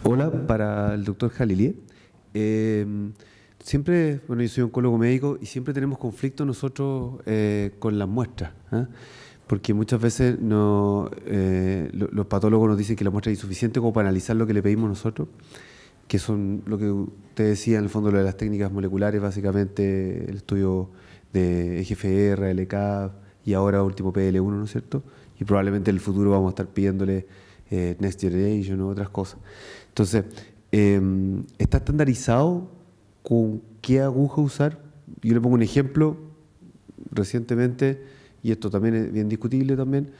Hola, para el doctor Jalilié. Siempre, bueno, yo soy oncólogo médico y siempre tenemos conflicto nosotros con las muestras, ¿eh? Porque muchas veces los patólogos nos dicen que la muestra es insuficiente como para analizar lo que le pedimos nosotros, que son lo que usted decía en el fondo, lo de las técnicas moleculares, básicamente el estudio de EGFR, LK y ahora último PL1, ¿no es cierto? Y probablemente en el futuro vamos a estar pidiéndole Next Generation o otras cosas. Entonces, ¿está estandarizado con qué aguja usar? Yo le pongo un ejemplo recientemente, y esto también es bien discutible también,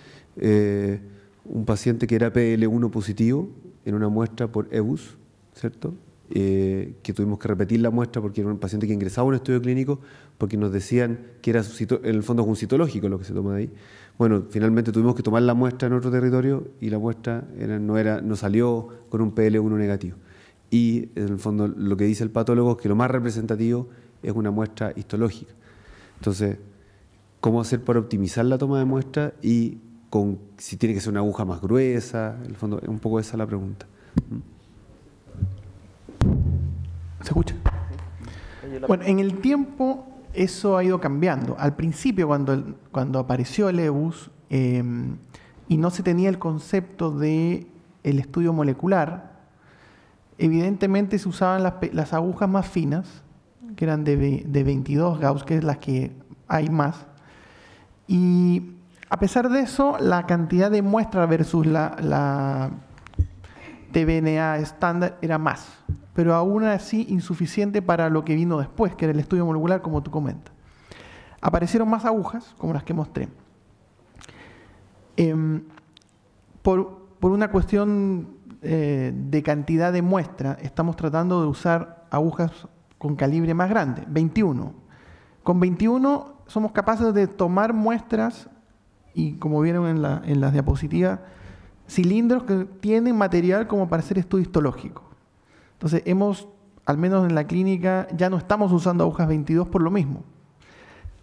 un paciente que era PL1 positivo en una muestra por EBUS, ¿cierto? Que tuvimos que repetir la muestra porque era un paciente que ingresaba a un estudio clínico porque nos decían que era en el fondo un citológico lo que se toma de ahí. Bueno, finalmente tuvimos que tomar la muestra en otro territorio y la muestra no salió con un PL1 negativo. Y en el fondo lo que dice el patólogo es que lo más representativo es una muestra histológica. Entonces, ¿cómo hacer para optimizar la toma de muestra y si tiene que ser una aguja más gruesa? En el fondo es un poco esa la pregunta. ¿Se escucha? Bueno, en el tiempo eso ha ido cambiando. Al principio, cuando apareció el EBUS y no se tenía el concepto del estudio molecular, evidentemente se usaban las agujas más finas, que eran de 22 Gauss, que es las que hay más. Y a pesar de eso, la cantidad de muestra versus la TBNA estándar era más, pero aún así insuficiente para lo que vino después, que era el estudio molecular, como tú comentas. Aparecieron más agujas, como las que mostré. Por una cuestión de cantidad de muestra, estamos tratando de usar agujas con calibre más grande, 21. Con 21 somos capaces de tomar muestras, y como vieron en las diapositivas, cilindros que tienen material como para hacer estudio histológico. Entonces, al menos en la clínica, ya no estamos usando agujas 22 por lo mismo.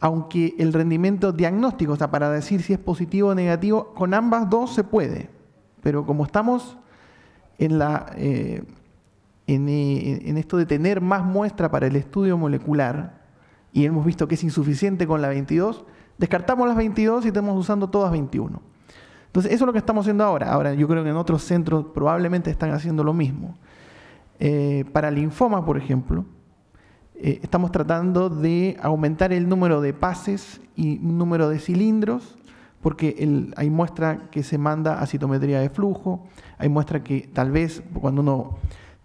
Aunque el rendimiento diagnóstico, o sea, para decir si es positivo o negativo, con ambas dos se puede. Pero como estamos en esto de tener más muestra para el estudio molecular, y hemos visto que es insuficiente con la 22, descartamos las 22 y estamos usando todas 21. Entonces, eso es lo que estamos haciendo ahora. Ahora, yo creo que en otros centros probablemente están haciendo lo mismo. Para linfoma, por ejemplo, estamos tratando de aumentar el número de pases y un número de cilindros, porque hay muestra que se manda a citometría de flujo, hay muestra que tal vez cuando uno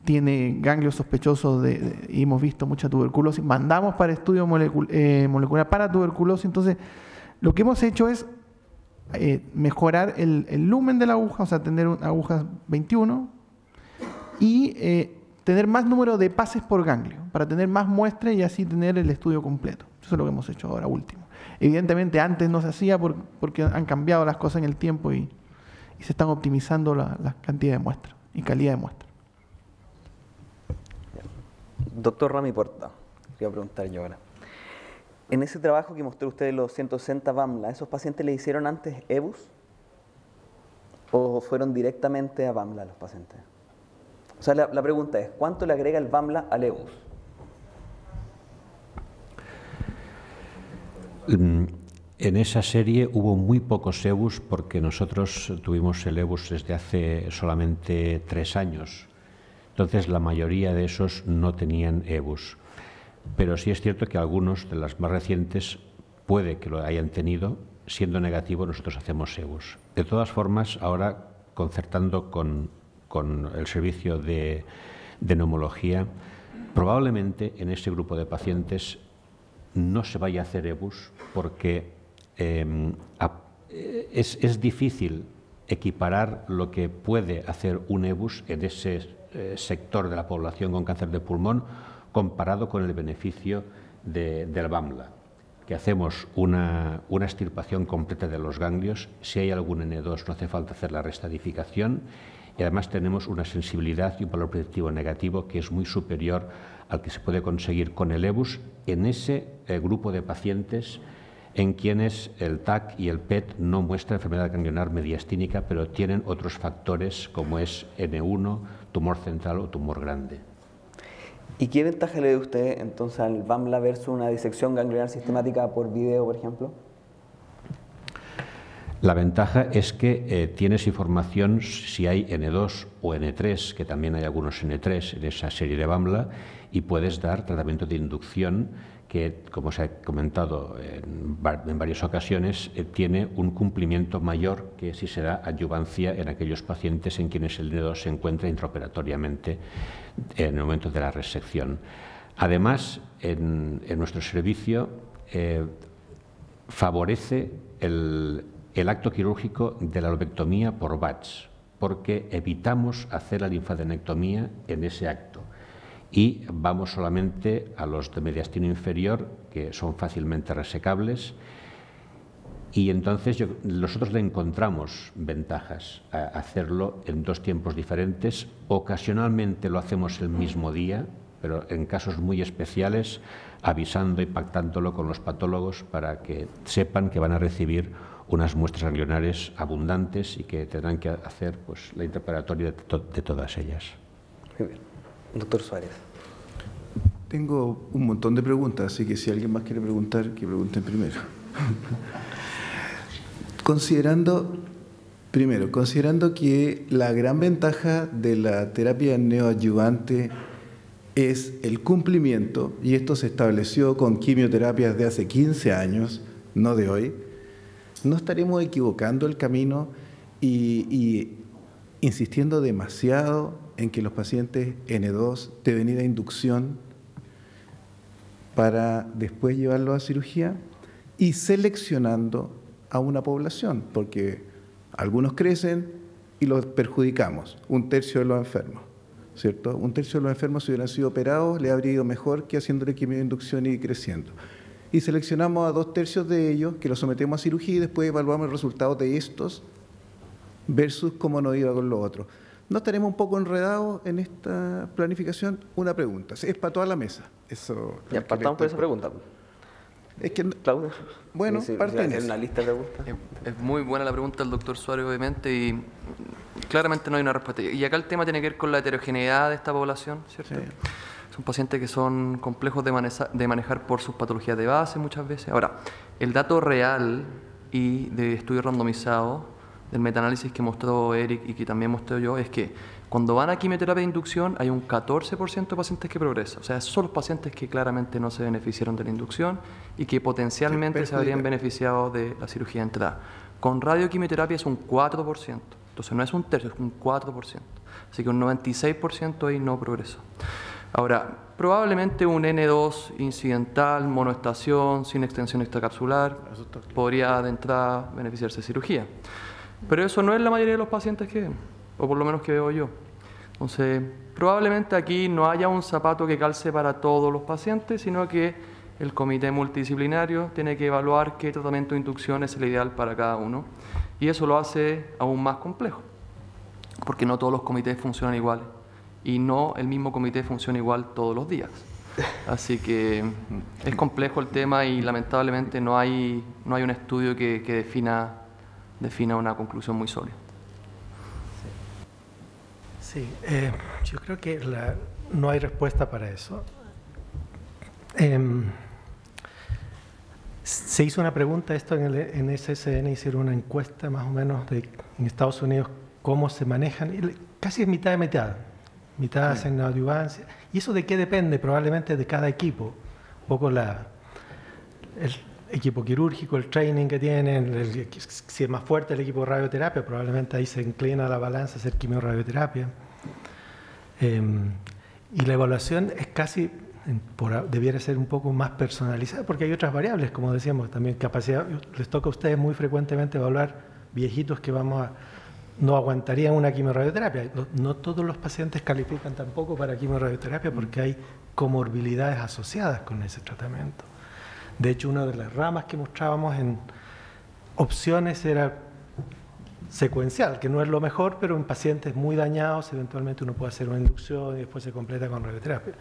tiene ganglios sospechosos y hemos visto mucha tuberculosis, mandamos para estudio molecular para tuberculosis. Entonces, lo que hemos hecho es mejorar el lumen de la aguja, o sea, tener agujas 21 y tener más número de pases por ganglio, para tener más muestras y así tener el estudio completo. Eso es lo que hemos hecho ahora último. Evidentemente antes no se hacía porque han cambiado las cosas en el tiempo y se están optimizando la cantidad de muestras y calidad de muestras. Doctor Rami Porta, quería preguntar yo ahora. En ese trabajo que mostró usted de los 160 BAMLA, ¿esos pacientes le hicieron antes EBUS? ¿O fueron directamente a BAMLA los pacientes? O sea, la pregunta es, ¿cuánto le agrega el BAMLA al EBUS? En esa serie hubo muy pocos EBUS porque nosotros tuvimos el EBUS desde hace solamente 3 años. Entonces, la mayoría de esos no tenían EBUS. Pero sí es cierto que algunos de las más recientes puede que lo hayan tenido. Siendo negativo, nosotros hacemos EBUS. De todas formas, ahora concertando con el servicio de neumología, probablemente en ese grupo de pacientes no se vaya a hacer EBUS porque es difícil equiparar lo que puede hacer un EBUS en ese sector de la población con cáncer de pulmón comparado con el beneficio del BAMLA, que hacemos una extirpación completa de los ganglios. Si hay algún N2 no hace falta hacer la restadificación y además tenemos una sensibilidad y un valor predictivo negativo que es muy superior al que se puede conseguir con el EBUS en ese grupo de pacientes en quienes el TAC y el PET no muestran enfermedad ganglionar mediastínica, pero tienen otros factores como es N1, tumor central o tumor grande. ¿Y qué ventaja le ve usted entonces al VAMLA versus una disección ganglionar sistemática por video, por ejemplo? La ventaja es que tienes información si hay N2 o N3, que también hay algunos N3 en esa serie de VAMLA, y puedes dar tratamiento de inducción que, como se ha comentado en varias ocasiones, tiene un cumplimiento mayor que si se da adyuvancia en aquellos pacientes en quienes el N2 se encuentra intraoperatoriamente en el momento de la resección. Además, en nuestro servicio favorece el acto quirúrgico de la lobectomía por batch, porque evitamos hacer la linfadenectomía en ese acto y vamos solamente a los de mediastino inferior, que son fácilmente resecables, y entonces nosotros le encontramos ventajas a hacerlo en dos tiempos diferentes. Ocasionalmente lo hacemos el mismo día, pero en casos muy especiales, avisando y pactándolo con los patólogos para que sepan que van a recibir unas muestras ganglionares abundantes y que tendrán que hacer pues, la intraoperatoria de todas ellas. Muy bien. Doctor Suárez. Tengo un montón de preguntas, así que si alguien más quiere preguntar, que pregunten primero. Considerando que la gran ventaja de la terapia neoadyuvante es el cumplimiento, y esto se estableció con quimioterapias de hace 15 años, no de hoy, ¿no estaremos equivocando el camino y insistiendo demasiado en que los pacientes N2 deben ir a inducción para después llevarlos a cirugía y seleccionando a una población? Porque algunos crecen y los perjudicamos, un tercio de los enfermos, ¿cierto? Un tercio de los enfermos, si hubieran sido operados, les habría ido mejor que haciéndole quimioinducción y creciendo. Y seleccionamos a 2/3 de ellos, que los sometemos a cirugía y después evaluamos el resultado de estos versus cómo nos iba con los otros. ¿No estaremos un poco enredados en esta planificación? Una pregunta, es para toda la mesa. Eso. Ya, partamos por esa pregunta. Es que, Claudio. bueno, parten en una lista de preguntas. Es muy buena la pregunta del doctor Suárez, obviamente, y claramente no hay una respuesta. Y acá el tema tiene que ver con la heterogeneidad de esta población, ¿cierto? Sí. Son pacientes que son complejos de manejar por sus patologías de base muchas veces. Ahora, el dato real y de estudio randomizado del metaanálisis que mostró Eric y que también mostré yo es que cuando van a quimioterapia de inducción hay un 14% de pacientes que progresan. O sea, son los pacientes que claramente no se beneficiaron de la inducción y que potencialmente se habrían beneficiado de la cirugía de entrada. Con radioquimioterapia es un 4%. Entonces no es un tercio, es un 4%. Así que un 96% ahí no progresó. Ahora, probablemente un N2 incidental, monoestación, sin extensión extracapsular, podría de entrada beneficiarse de cirugía. Pero eso no es la mayoría de los pacientes que ven, o por lo menos que veo yo. Entonces, probablemente aquí no haya un zapato que calce para todos los pacientes, sino que el comité multidisciplinario tiene que evaluar qué tratamiento de inducción es el ideal para cada uno. Y eso lo hace aún más complejo, porque no todos los comités funcionan iguales. Y no el mismo comité funciona igual todos los días. Así que es complejo el tema y lamentablemente no hay un estudio que defina una conclusión muy sólida. Sí, yo creo que no hay respuesta para eso. Se hizo una pregunta, esto en SSN hicieron una encuesta más o menos en Estados Unidos, cómo se manejan, y casi es mitad de mitad hacen adyuvancia. ¿Y eso de qué depende? Probablemente de cada equipo. Un poco el equipo quirúrgico, el training que tienen, si es más fuerte el equipo de radioterapia, probablemente ahí se inclina la balanza a hacer quimioradioterapia. Y la evaluación es casi, debiera ser un poco más personalizada, porque hay otras variables, como decíamos, también capacidad. Les toca a ustedes muy frecuentemente evaluar viejitos que no aguantarían una quimioradioterapia. No todos los pacientes califican tampoco para quimioradioterapia porque hay comorbilidades asociadas con ese tratamiento. De hecho, una de las ramas que mostrábamos en opciones era secuencial, que no es lo mejor, pero en pacientes muy dañados eventualmente uno puede hacer una inducción y después se completa con radioterapia.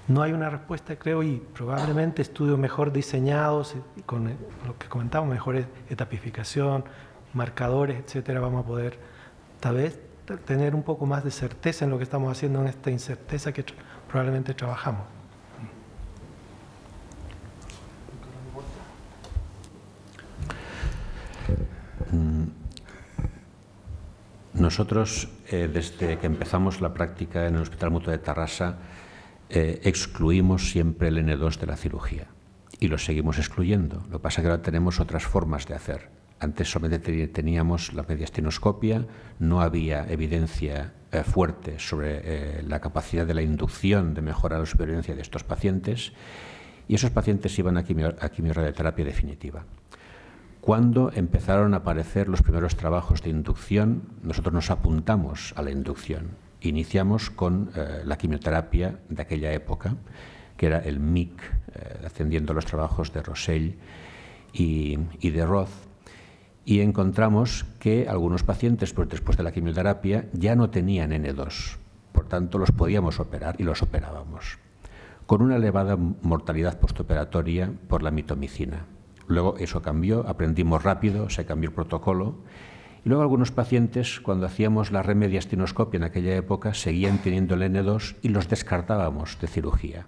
no hay una respuesta, creo, y probablemente estudios mejor diseñados, con lo que comentamos, mejor etapificación, marcadores, etcétera, vamos a poder tal vez tener un poco más de certeza en lo que estamos haciendo en esta incerteza que probablemente trabajamos. Nosotros, desde que empezamos la práctica en el Hospital Mutua de Tarrasa, excluimos siempre el N2 de la cirugía y lo seguimos excluyendo. Lo que pasa es que ahora tenemos otras formas de hacer. Antes solamente teníamos la mediastinoscopia, no había evidencia fuerte sobre la capacidad de la inducción de mejorar la supervivencia de estos pacientes y esos pacientes iban a quimiorradioterapia definitiva. Cuando empezaron a aparecer los primeros trabajos de inducción, nosotros nos apuntamos a la inducción. Iniciamos con la quimioterapia de aquella época, que era el MIC, ascendiendo los trabajos de Rosell y de Roth, y encontramos que algunos pacientes, pues, después de la quimioterapia, ya no tenían N2, por tanto los podíamos operar y los operábamos, con una elevada mortalidad postoperatoria por la mitomicina. Luego eso cambió, aprendimos rápido, se cambió el protocolo. Y luego algunos pacientes, cuando hacíamos la remediastinoscopia en aquella época, seguían teniendo el N2 y los descartábamos de cirugía.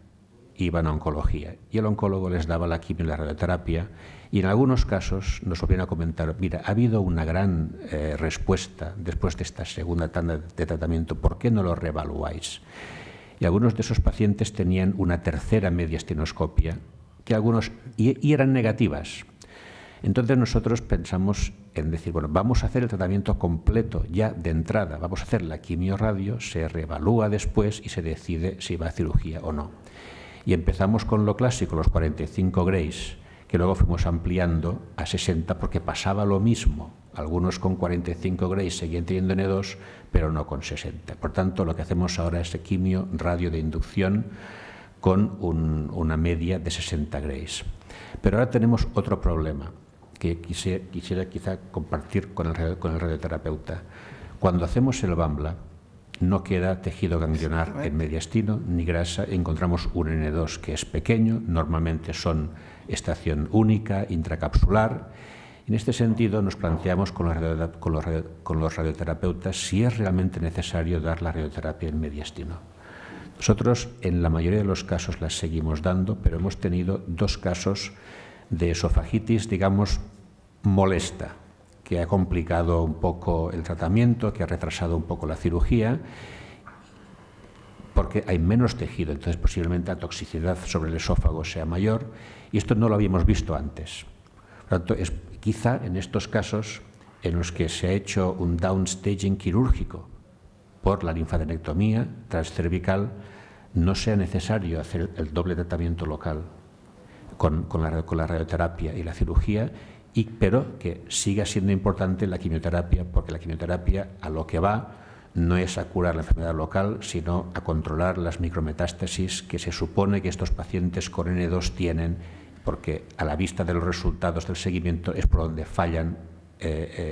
Iban a oncología y el oncólogo les daba la quimio y la radioterapia. Y en algunos casos nos volvían a comentar, mira, ha habido una gran respuesta después de esta segunda tanda de tratamiento, ¿por qué no lo reevaluáis? Y algunos de esos pacientes tenían una tercera mediastinoscopia que algunos y eran negativas. Entonces nosotros pensamos en decir, bueno, vamos a hacer el tratamiento completo ya de entrada, vamos a hacer la quimio-radio, se reevalúa después y se decide si va a cirugía o no. Y empezamos con lo clásico, los 45 Grays, que luego fuimos ampliando a 60 porque pasaba lo mismo. Algunos con 45 Grays seguían teniendo N2, pero no con 60. Por tanto, lo que hacemos ahora es quimio-radio de inducción con una media de 60 Grays. Pero ahora tenemos otro problema que quisiera quizá compartir con el radioterapeuta. Cuando hacemos el BAMBLA, no queda tejido ganglionar en mediastino ni grasa, encontramos un N2 que es pequeño, normalmente son estación única, intracapsular. En este sentido nos planteamos con los radioterapeutas si es realmente necesario dar la radioterapia en mediastino. Nosotros en la mayoría de los casos las seguimos dando, pero hemos tenido 2 casos de esofagitis, digamos, molesta, que ha complicado un poco el tratamiento, que ha retrasado un poco la cirugía, porque hay menos tejido, entonces posiblemente la toxicidad sobre el esófago sea mayor, y esto no lo habíamos visto antes. Por lo tanto, es quizá en estos casos en los que se ha hecho un downstaging quirúrgico por la linfadenectomía transcervical, no sea necesario hacer el doble tratamiento local con la radioterapia y la cirugía, pero que siga siendo importante la quimioterapia, porque la quimioterapia a lo que va no es a curar la enfermedad local, sino a controlar las micrometástasis que se supone que estos pacientes con N2 tienen, porque a la vista de los resultados del seguimiento es por donde fallan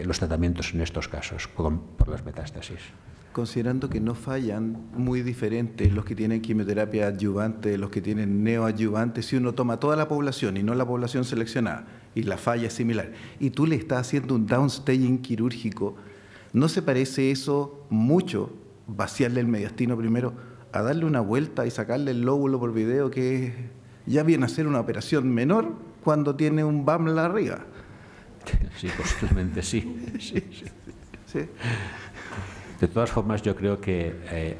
los tratamientos en estos casos, por las metástasis. Considerando que no fallan muy diferentes los que tienen quimioterapia adyuvante de los que tienen neoadyuvante, si uno toma toda la población y no la población seleccionada, y la falla es similar, y tú le estás haciendo un downstaging quirúrgico, ¿no se parece eso mucho, vaciarle el mediastino primero, a darle una vuelta y sacarle el lóbulo por video, que ya viene a ser una operación menor cuando tiene un BAMLA arriba? Sí, posiblemente sí. ¿Sí? De todas formas, yo creo que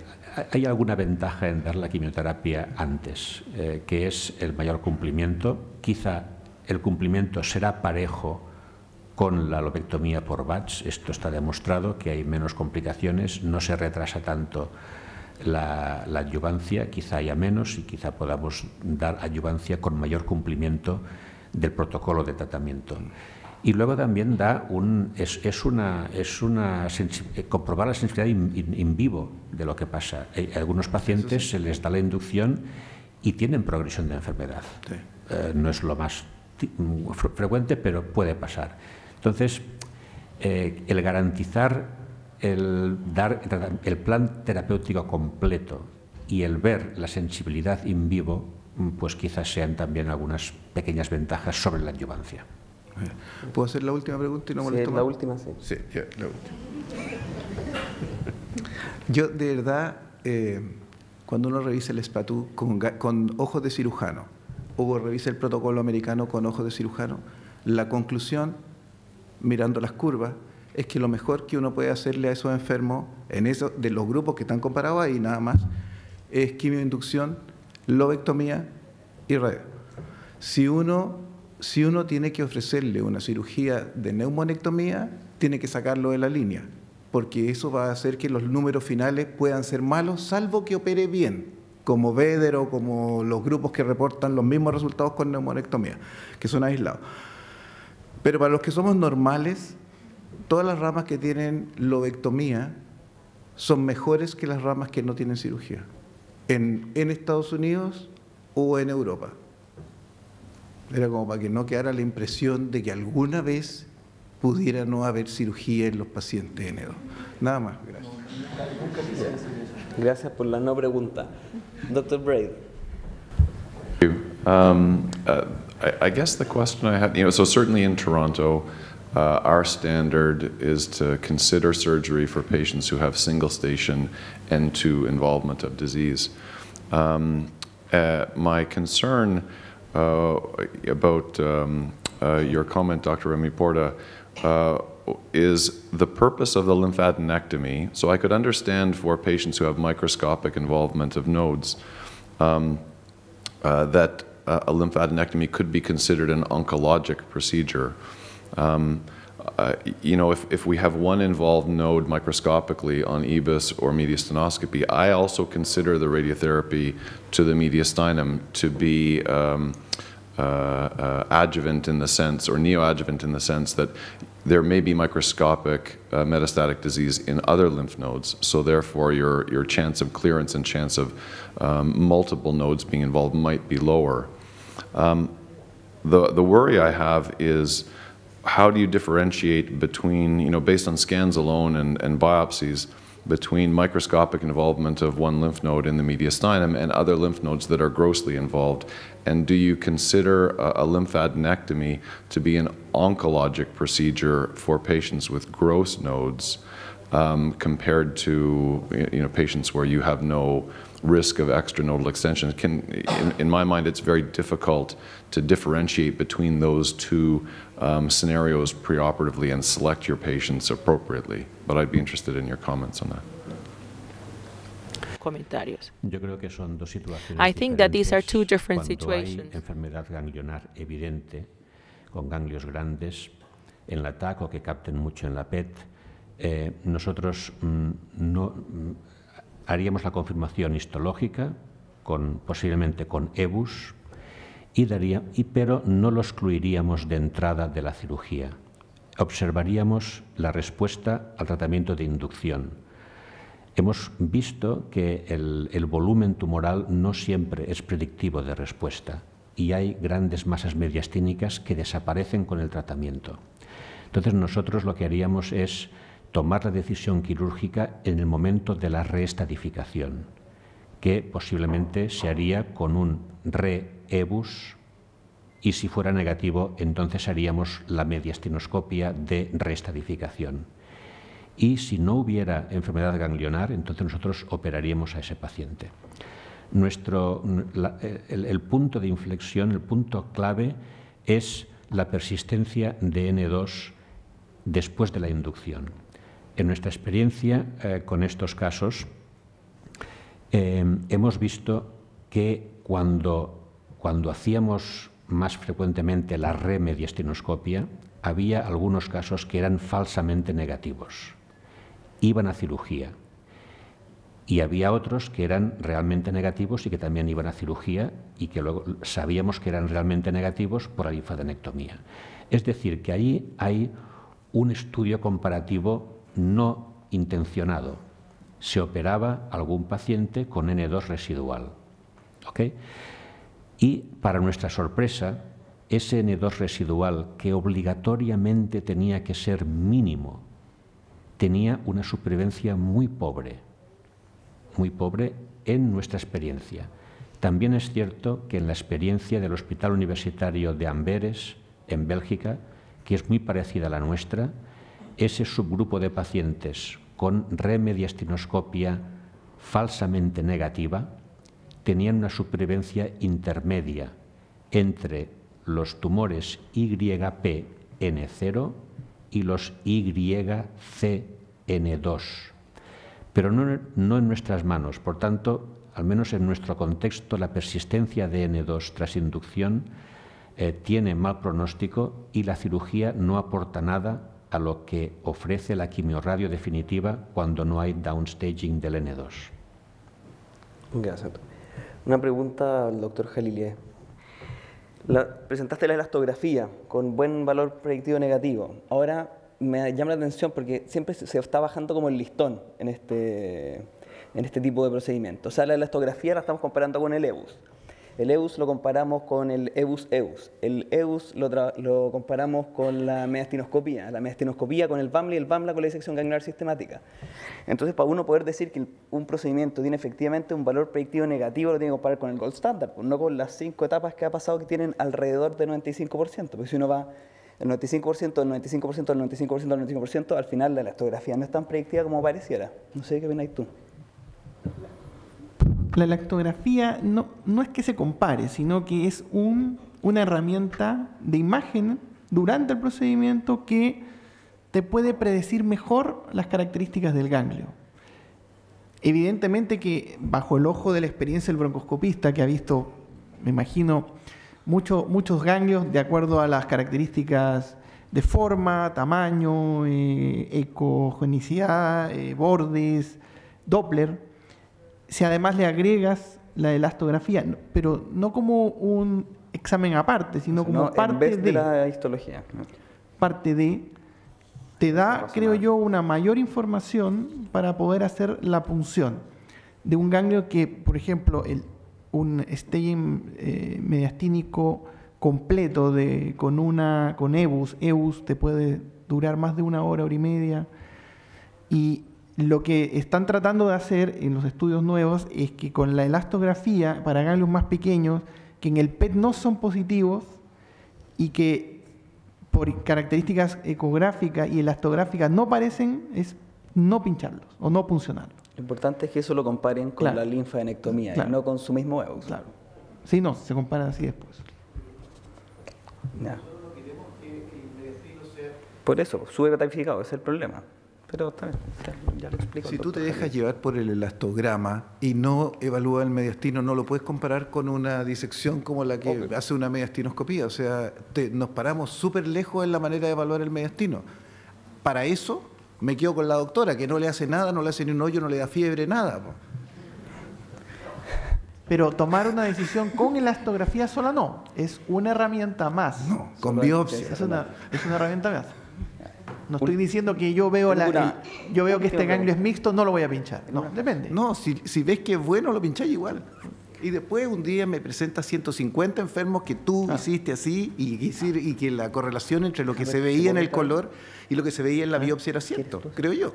hay alguna ventaja en dar la quimioterapia antes, que es el mayor cumplimiento. Quizá el cumplimiento será parejo con la lobectomía por VATS. Esto está demostrado, que hay menos complicaciones, no se retrasa tanto la adyuvancia, quizá haya menos y quizá podamos dar adyuvancia con mayor cumplimiento del protocolo de tratamiento. Y luego también da comprobar la sensibilidad in vivo de lo que pasa. A algunos pacientes se les da la inducción y tienen progresión de enfermedad. Sí. No es lo más frecuente, pero puede pasar. Entonces, el garantizar, el dar el plan terapéutico completo y el ver la sensibilidad in vivo, pues quizás sean también algunas pequeñas ventajas sobre la adyuvancia. ¿Puedo hacer la última pregunta y no Sí, molesto la más? última, sí. Sí, ya, la última. Yo, de verdad, cuando uno revisa el SPA2 con ojos de cirujano o revisa el protocolo americano con ojos de cirujano, la conclusión, mirando las curvas, es que lo mejor que uno puede hacerle a esos enfermos, de los grupos que están comparados ahí nada más, es quimioinducción, lobectomía y radio. Si uno tiene que ofrecerle una cirugía de neumonectomía, tiene que sacarlo de la línea, porque eso va a hacer que los números finales puedan ser malos, salvo que opere bien, como Vedder o como los grupos que reportan los mismos resultados con neumonectomía, que son aislados. Pero para los que somos normales, todas las ramas que tienen lobectomía son mejores que las ramas que no tienen cirugía, en Estados Unidos o en Europa. Era como para que no quedara la impresión de que alguna vez pudiera no haber cirugía en los pacientes N2. Nada más, gracias. Gracias por la no pregunta. Dr. Braid. I guess the question I had, so certainly in Toronto, our standard is to consider surgery for patients who have single-station N2 involvement of disease. My concern about your comment, Dr. Remy Porta, is the purpose of the lymphadenectomy. So I could understand for patients who have microscopic involvement of nodes that a lymphadenectomy could be considered an oncologic procedure. If we have one involved node microscopically on EBUS or mediastinoscopy, I also consider the radiotherapy to the mediastinum to be adjuvant in the sense, or neoadjuvant in the sense that there may be microscopic metastatic disease in other lymph nodes, so therefore your chance of clearance and chance of multiple nodes being involved might be lower. The worry I have is, how do you differentiate between, based on scans alone and biopsies, between microscopic involvement of one lymph node in the mediastinum and other lymph nodes that are grossly involved? And do you consider a lymphadenectomy to be an oncologic procedure for patients with gross nodes compared to patients where you have no risk of extranodal extension? In my mind, it's very difficult to differentiate between those two scenarios preoperatively and select your patients appropriately. But I'd be interested in your comments on that. Comentarios. Yo creo que son dos situaciones I think that these are two different cuando hay situations. enfermedad ganglionar evidente, con ganglios grandes en la TAC o que capten mucho en la PET, nosotros haríamos la confirmación histológica, posiblemente con EBUS, pero no lo excluiríamos de entrada de la cirugía. Observaríamos la respuesta al tratamiento de inducción. Hemos visto que el volumen tumoral no siempre es predictivo de respuesta y hay grandes masas mediastínicas que desaparecen con el tratamiento. Entonces nosotros lo que haríamos es tomar la decisión quirúrgica en el momento de la reestadificación, que posiblemente se haría con un re-EBUS, y si fuera negativo, entonces haríamos la mediastinoscopia de reestadificación. Y si no hubiera enfermedad ganglionar, entonces nosotros operaríamos a ese paciente. El punto de inflexión, el punto clave, es la persistencia de N2 después de la inducción. En nuestra experiencia con estos casos, hemos visto que cuando hacíamos más frecuentemente la remediastinoscopia, había algunos casos que eran falsamente negativos. Iban a cirugía. Y había otros que eran realmente negativos y que también iban a cirugía y que luego sabíamos que eran realmente negativos por la linfadenectomía. Es decir, que ahí hay un estudio comparativo no intencionado. Se operaba algún paciente con N2 residual. ¿Okay? Y para nuestra sorpresa, ese N2 residual, que obligatoriamente tenía que ser mínimo, tenía una supervivencia muy pobre en nuestra experiencia. También es cierto que en la experiencia del Hospital Universitario de Amberes, en Bélgica, que es muy parecida a la nuestra, ese subgrupo de pacientes con remediastinoscopia falsamente negativa tenían una supervivencia intermedia entre los tumores YP-N0 y los YC-N2, pero no en nuestras manos. Por tanto, al menos en nuestro contexto, la persistencia de N2 tras inducción tiene mal pronóstico y la cirugía no aporta nada a lo que ofrece la quimiorradio definitiva cuando no hay downstaging del N2. Gracias. Una pregunta al doctor Jalilié. Presentaste la elastografía con buen valor predictivo negativo. Ahora me llama la atención porque siempre se está bajando como el listón en este tipo de procedimientos. O sea, la elastografía la estamos comparando con el EBUS. El EBUS lo comparamos con el EBUS-EUS. El EBUS lo comparamos con la mediastinoscopía. La mediastinoscopía con el VAMLA y el VAMLA con la disección ganglionar sistemática. Entonces, para uno poder decir que un procedimiento tiene efectivamente un valor predictivo negativo, lo tiene que comparar con el gold standard, no con las 5 etapas que ha pasado que tienen alrededor del 95%. Porque si uno va el 95%, el 95%, el 95%, el 95%, al final la elastografía no es tan predictiva como pareciera. No sé qué opinas tú. La elastografía no es que se compare, sino que es una herramienta de imagen durante el procedimiento que te puede predecir mejor las características del ganglio. Evidentemente que bajo el ojo de la experiencia del broncoscopista, que ha visto, me imagino, muchos ganglios de acuerdo a las características de forma, tamaño, ecogenicidad, bordes, Doppler, si además le agregas la elastografía, pero no como un examen aparte, sino como parte en vez de la histología. Parte de, te da, creo yo, una mayor información para poder hacer la punción de un ganglio que, por ejemplo, un staging mediastínico completo con EBUS te puede durar más de 1 hora, hora y media. Y lo que están tratando de hacer en los estudios nuevos es que con la elastografía para ganglios más pequeños, que en el PET no son positivos y que por características ecográficas y elastográficas no parecen, es no pincharlos o no puncionarlos. Lo importante es que eso lo comparen con la linfadenectomía y no con su mismo EBUS. Claro. Sí, no, se comparan así después. Ya. Por eso, subetificado, ese es el problema. Pero ya lo explico. Si tú te dejas llevar por el elastograma y no evalúas el mediastino, no lo puedes comparar con una disección como la que hace una mediastinoscopía. O sea, nos paramos súper lejos en la manera de evaluar el mediastino. Para eso me quedo con la doctora, que no le hace nada, no le hace ni un hoyo, no le da fiebre, nada. Po. Pero tomar una decisión con elastografía sola no, es una herramienta más. No, con biopsia. Es una herramienta más. No estoy diciendo que yo veo que este ganglio es mixto, no lo voy a pinchar. No, depende. No, si ves que es bueno, lo pincháis igual. Y después un día me presentas 150 enfermos que tú hiciste así y que la correlación entre lo que se veía en el color y lo que se veía en la biopsia era cierto, creo yo.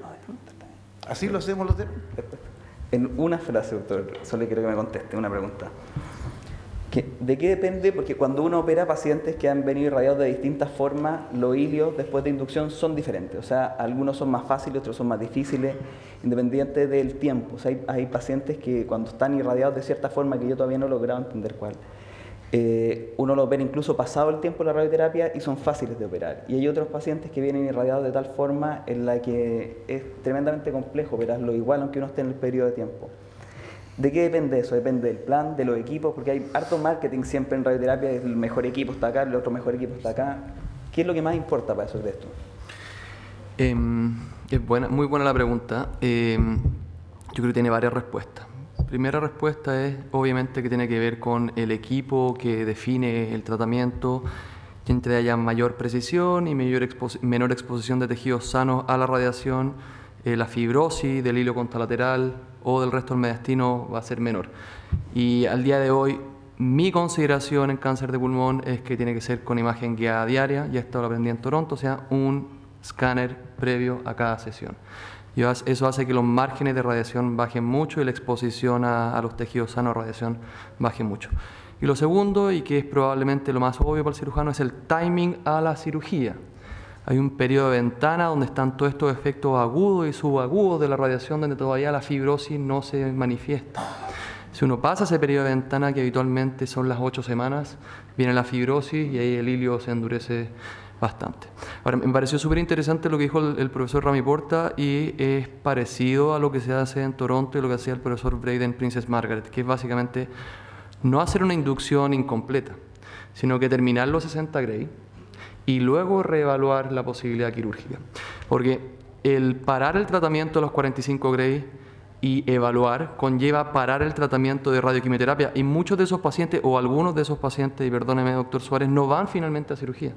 Así lo hacemos los demás. En una frase, doctor, solo quiero que me conteste una pregunta. ¿De qué depende? Porque cuando uno opera pacientes que han venido irradiados de distintas formas, los hilios después de inducción son diferentes. O sea, algunos son más fáciles, otros son más difíciles, independiente del tiempo. O sea, hay pacientes que cuando están irradiados de cierta forma, que yo todavía no he logrado entender cuál, uno los ve incluso pasado el tiempo de la radioterapia y son fáciles de operar. Y hay otros pacientes que vienen irradiados de tal forma en la que es tremendamente complejo operarlo igual aunque uno esté en el periodo de tiempo. ¿De qué depende eso? Depende del plan, de los equipos, porque hay harto marketing siempre en radioterapia, el mejor equipo está acá, el otro mejor equipo está acá. ¿Qué es lo que más importa para eso de esto? Es muy buena la pregunta. Yo creo que tiene varias respuestas. Primera respuesta es, obviamente, que tiene que ver con el equipo que define el tratamiento, que entre haya mayor precisión y menor exposición de tejidos sanos a la radiación, la fibrosis del hilo contralateral o del resto del mediastino va a ser menor. Y al día de hoy, mi consideración en cáncer de pulmón es que tiene que ser con imagen guiada diaria, ya esto lo aprendí en Toronto, o sea, un escáner previo a cada sesión. Y eso hace que los márgenes de radiación bajen mucho y la exposición a los tejidos sanos a radiación baje mucho. Y lo segundo, y que es probablemente lo más obvio para el cirujano, es el timing a la cirugía. Hay un periodo de ventana donde están todos estos efectos agudos y subagudos de la radiación donde todavía la fibrosis no se manifiesta. Si uno pasa ese periodo de ventana, que habitualmente son las 8 semanas, viene la fibrosis y ahí el hilio se endurece bastante. Ahora, me pareció súper interesante lo que dijo el profesor Rami Porta y es parecido a lo que se hace en Toronto y lo que hacía el profesor Braden Princess Margaret, que es básicamente no hacer una inducción incompleta, sino que terminar los 60 Gray y luego reevaluar la posibilidad quirúrgica. Porque el parar el tratamiento a los 45 Gray y evaluar conlleva parar el tratamiento de radioquimioterapia y muchos de esos pacientes o algunos de esos pacientes, y perdóneme doctor Suárez, no van finalmente a cirugía.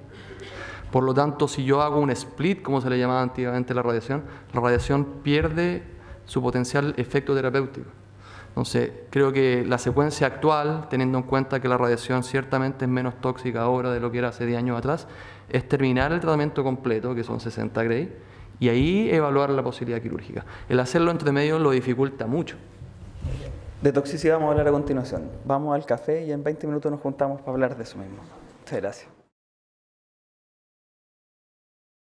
Por lo tanto, si yo hago un split, como se le llamaba antiguamente la radiación pierde su potencial efecto terapéutico. Entonces, creo que la secuencia actual, teniendo en cuenta que la radiación ciertamente es menos tóxica ahora de lo que era hace 10 años atrás, es terminar el tratamiento completo, que son 60 Gray, y ahí evaluar la posibilidad quirúrgica. El hacerlo entre medio lo dificulta mucho. De toxicidad vamos a hablar a continuación. Vamos al café y en 20 minutos nos juntamos para hablar de eso mismo. Muchas gracias.